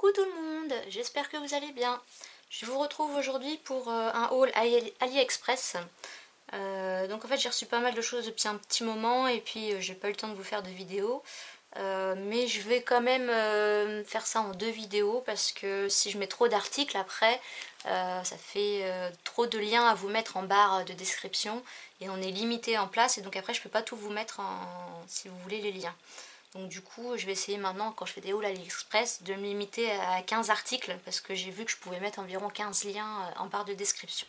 Coucou tout le monde, j'espère que vous allez bien. Je vous retrouve aujourd'hui pour un haul AliExpress. Donc en fait j'ai reçu pas mal de choses depuis un petit moment et puis j'ai pas eu le temps de vous faire de vidéos. Mais je vais quand même faire ça en 2 vidéos parce que si je mets trop d'articles après, ça fait trop de liens à vous mettre en barre de description et on est limité en place et donc après je peux pas tout vous mettre si vous voulez les liens. Donc du coup je vais essayer maintenant quand je fais des hauls AliExpress de me limiter à 15 articles parce que j'ai vu que je pouvais mettre environ 15 liens en barre de description.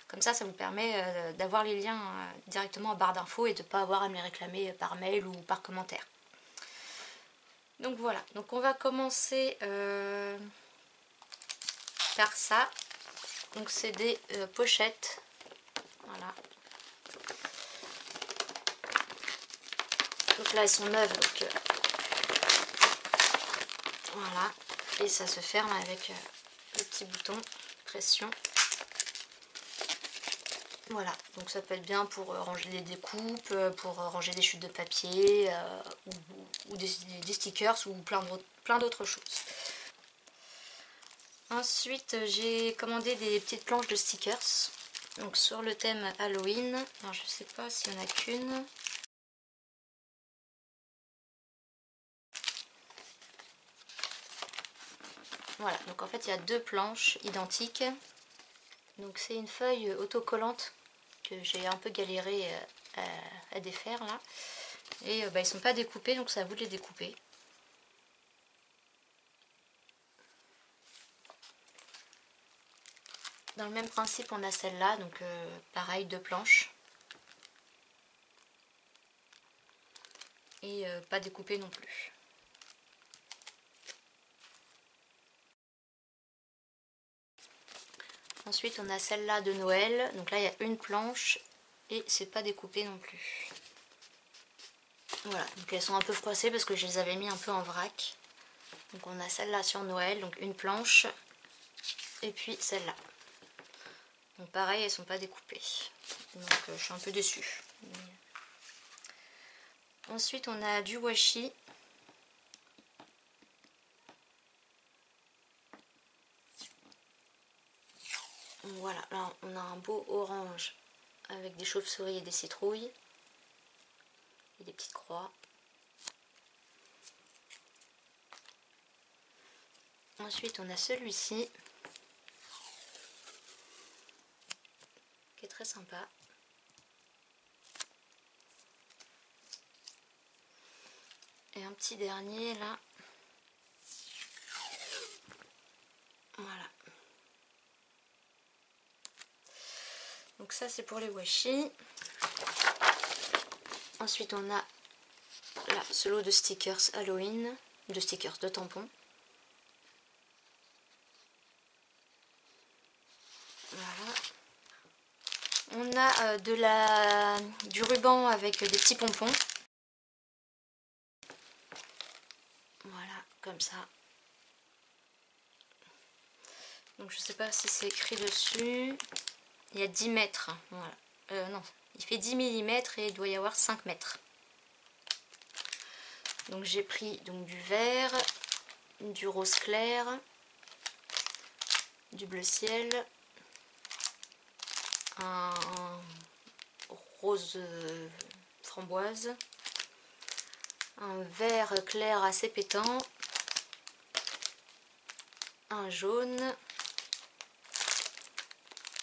Comme ça vous permet d'avoir les liens directement en barre d'infos et de ne pas avoir à me les réclamer par mail ou par commentaire. Donc voilà, donc on va commencer par ça. Donc c'est des pochettes. Voilà. Donc là elles sont neuves, donc voilà. Et ça se ferme avec le petit bouton pression. Voilà, donc ça peut être bien pour ranger des découpes, pour ranger des chutes de papier, ou des stickers ou plein d'autres choses. Ensuite j'ai commandé des petites planches de stickers, donc sur le thème Halloween. Alors je sais pas s'il y en a qu'une. Voilà, donc en fait il y a 2 planches identiques. Donc c'est une feuille autocollante que j'ai un peu galéré à défaire là. Et ils sont pas découpés, donc c'est à vous de les découper. Dans le même principe on a celle-là, donc pareil 2 planches. Et pas découpées non plus. Ensuite on a celle-là de Noël, donc là il y a une planche et c'est pas découpé non plus. Voilà, donc elles sont un peu froissées parce que je les avais mis un peu en vrac. Donc on a celle-là sur Noël, donc une planche, et puis celle-là. Donc pareil, elles sont pas découpées. Donc je suis un peu déçue. Ensuite on a du washi. Voilà, là on a un beau orange avec des chauves-souris et des citrouilles. Et des petites croix. Ensuite on a celui-ci. Qui est très sympa. Et un petit dernier là. Voilà. Donc ça c'est pour les washi. Ensuite on a là ce lot de stickers Halloween, de tampons. Voilà. On a du ruban avec des petits pompons. Voilà, comme ça. Donc je sais pas si c'est écrit dessus. Il y a 10 mètres. Voilà. Non, il fait 10 mm et il doit y avoir 5 mètres. Donc j'ai pris donc, du vert, du rose clair, du bleu ciel, un rose framboise, un vert clair assez pétant, un jaune,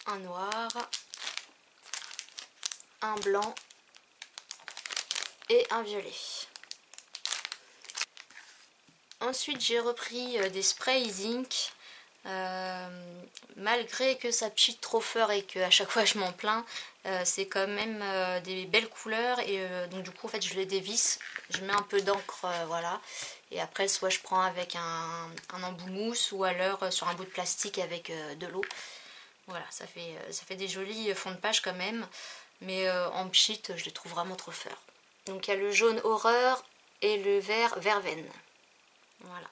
un noir, un blanc et un violet. Ensuite j'ai repris des sprays zinc. Malgré que ça pchite trop fort et que à chaque fois je m'en plains, c'est quand même des belles couleurs et donc du coup en fait je les dévisse, je mets un peu d'encre, voilà, et après soit je prends avec un embout mousse ou alors sur un bout de plastique avec de l'eau. Voilà, ça fait des jolis fonds de page quand même, mais en pchit je les trouve vraiment trop forts. Donc il y a le jaune horreur et le vert verveine. Voilà.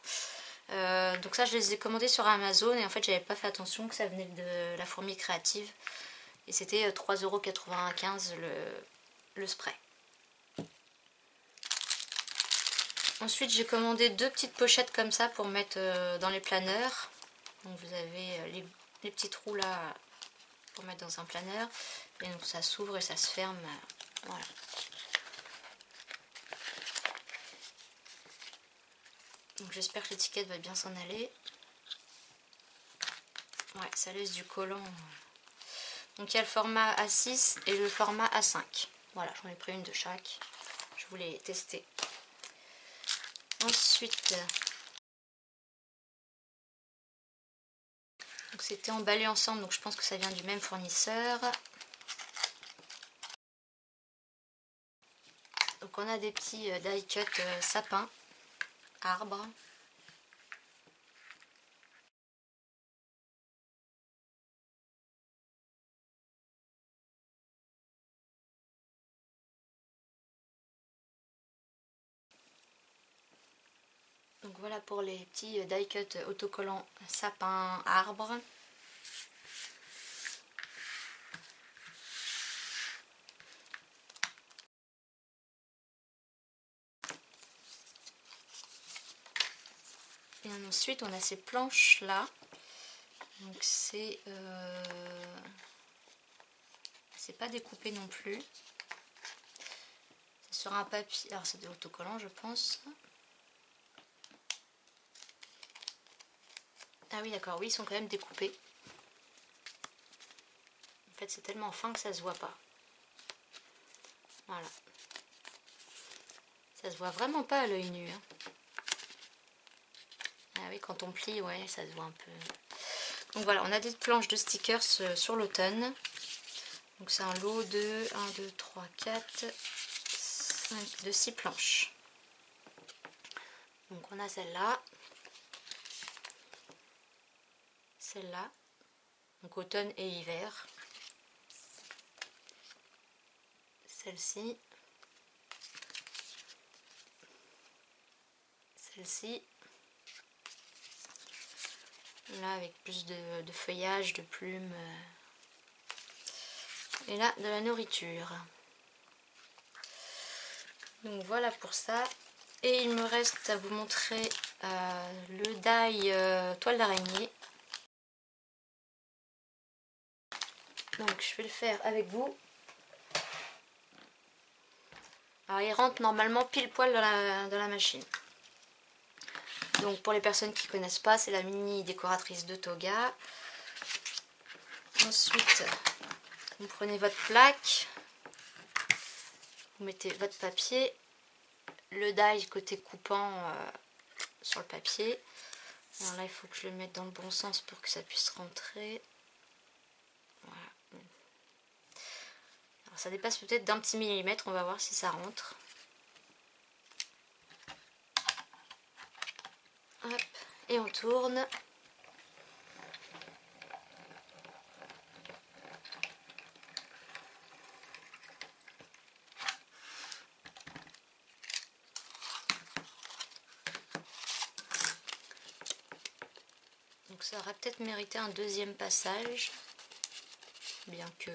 Donc ça je les ai commandés sur Amazon et en fait j'avais pas fait attention que ça venait de la fourmi créative et c'était 3,95 € le spray. Ensuite j'ai commandé 2 petites pochettes comme ça pour mettre dans les planeurs. Donc vous avez les petits trous là pour mettre dans un planeur. Et donc ça s'ouvre et ça se ferme. Voilà. Donc j'espère que l'étiquette va bien s'en aller. Ouais, ça laisse du collant. Donc il y a le format A6 et le format A5. Voilà, j'en ai pris une de chaque. Je voulais tester. Ensuite, c'était emballé ensemble, donc je pense que ça vient du même fournisseur. Donc on a des petits die cut sapin, arbre. Donc voilà pour les petits die cut autocollants sapin, arbre. Et ensuite on a ces planches là. Donc c'est pas découpé non plus. C'est sur un papier. Alors c'est des autocollants je pense. Ah oui d'accord, oui ils sont quand même découpés. En fait c'est tellement fin que ça se voit pas. Voilà. Ça se voit vraiment pas à l'œil nu. Hein. Ah oui, quand on plie, ouais, ça se voit un peu. Donc voilà, on a des planches de stickers sur l'automne. Donc c'est un lot de 1, 2, 3, 4, 5, de 6 planches. Donc on a celle-là. Celle-là. Donc automne et hiver. Celle-ci. Celle-ci. Là avec plus de feuillage, de plumes. Et là de la nourriture. Donc voilà pour ça. Et il me reste à vous montrer le die toile d'araignée. Donc je vais le faire avec vous. Alors il rentre normalement pile poil dans la machine. Donc pour les personnes qui ne connaissent pas, c'est la mini décoratrice de Toga. Ensuite, vous prenez votre plaque, vous mettez votre papier, le die côté coupant sur le papier. Alors là il faut que je le mette dans le bon sens pour que ça puisse rentrer. Voilà. Alors ça dépasse peut-être d'un petit millimètre, on va voir si ça rentre. Hop, et on tourne. Donc ça aurait peut-être mérité un deuxième passage, bien que...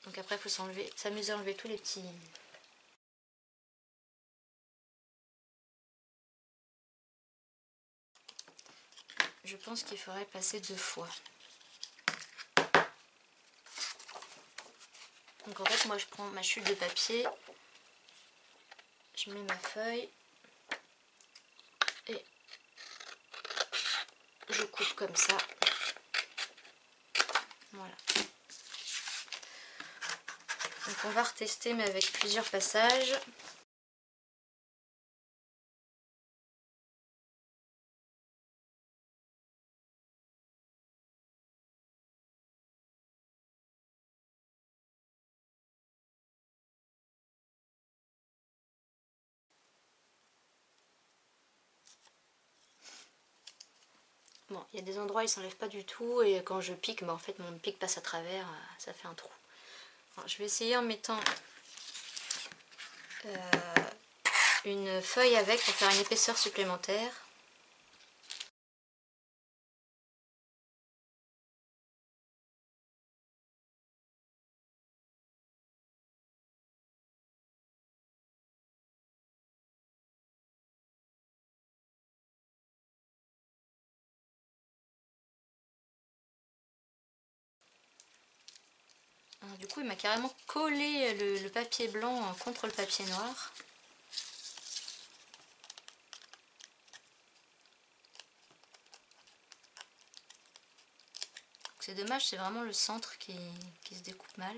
Donc après il faut s'amuser à enlever tous les petits... Je pense qu'il faudrait passer 2 fois. Donc en fait moi je prends ma chute de papier, je mets ma feuille et je coupe comme ça. Voilà. Donc on va retester mais avec plusieurs passages. Bon, il y a des endroits où il ne s'enlève pas du tout et quand je pique, bah, en fait mon pic passe à travers, ça fait un trou. Alors, je vais essayer en mettant une feuille avec pour faire une épaisseur supplémentaire. Du coup il m'a carrément collé le papier blanc contre le papier noir. C'est dommage, c'est vraiment le centre qui se découpe mal.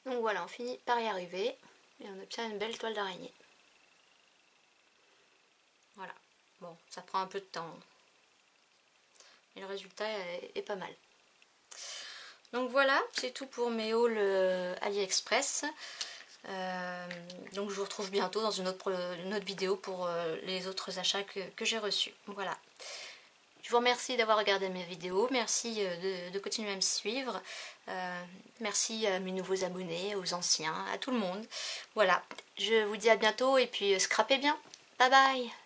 Donc voilà, on finit par y arriver et on obtient une belle toile d'araignée. Voilà, bon, ça prend un peu de temps, mais le résultat est pas mal. Donc voilà, c'est tout pour mes hauls AliExpress. Donc je vous retrouve bientôt dans une autre vidéo pour les autres achats que j'ai reçus. Voilà. Je vous remercie d'avoir regardé mes vidéos, merci de continuer à me suivre, merci à mes nouveaux abonnés, aux anciens, à tout le monde. Voilà, je vous dis à bientôt et puis scrapez bien. Bye bye.